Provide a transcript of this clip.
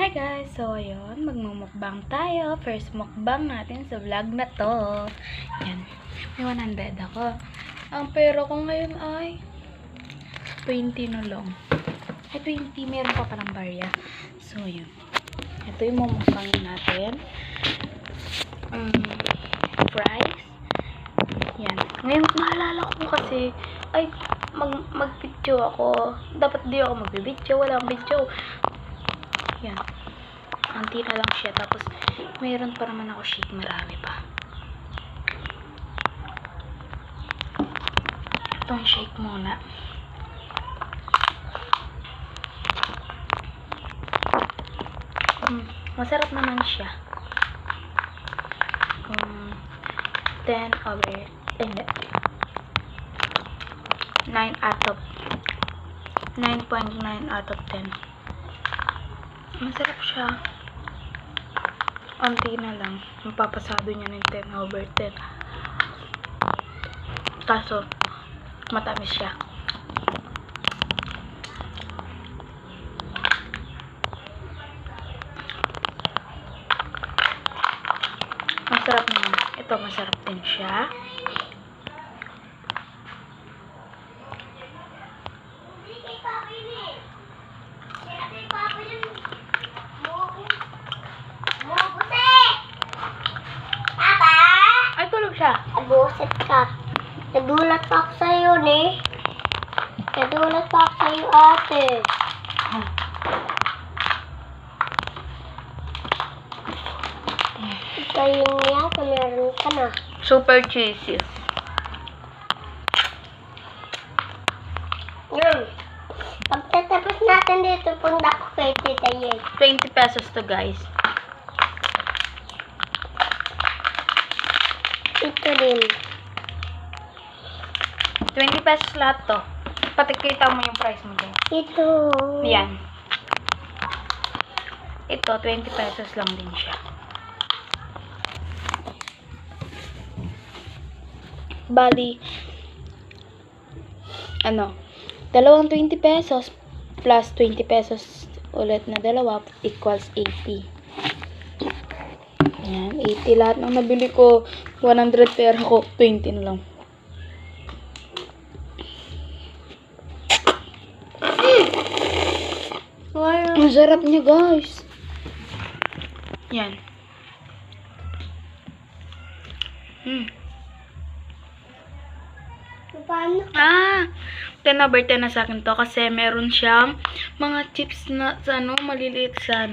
Hi guys! So, ayun, magmumukbang tayo. First mukbang natin sa vlog na to. Yan. May 100 ako. Ang pera ko ngayon ay 20 na lang. Ay, 20. Meron pa palang barya. So, yun. Ito yung mumukbangin natin. Fries. Yan. Ngayon, naalala ko kasi, ay, mag-video ako. Dapat di ako mag-video. Walang video. Yan. Anti na lang siya. Tapos, mayroon pa naman ako shake. Marami pa. Itong shake muna. Masarap naman siya. 10 over 9 out of 9.9 out of 10. Masarap siya. Unti na lang. Mapapasado niya ng 10 over 10. Kaso, matamis siya. Masarap naman. Ito, masarap din siya. Ay, tulog siya. Abusit ka. Nadulat pa ako sa'yo, ne? Nadulat pa ako sa'yo, ate. Sa'yo niya, meron ka na. Super cheesy. Yun. Pagtatapos natin dito, punta ko kay Tita Ye. 20 pesos to, guys. Ito din. 20 pesos lahat to. Patikita mo yung price mo din. Ito. Yan. Ito, 20 pesos lang din siya. Bali, dalawang 20 pesos plus 20 pesos ulit na dalawa equals 80. Yan, 80 lahat ng nabili ko. 100 pero ko 20 na lang. Ang sarap niya, guys. Yan. Paano? 10 over 10 na sa akin to kasi meron siyang mga chips na maliliit sa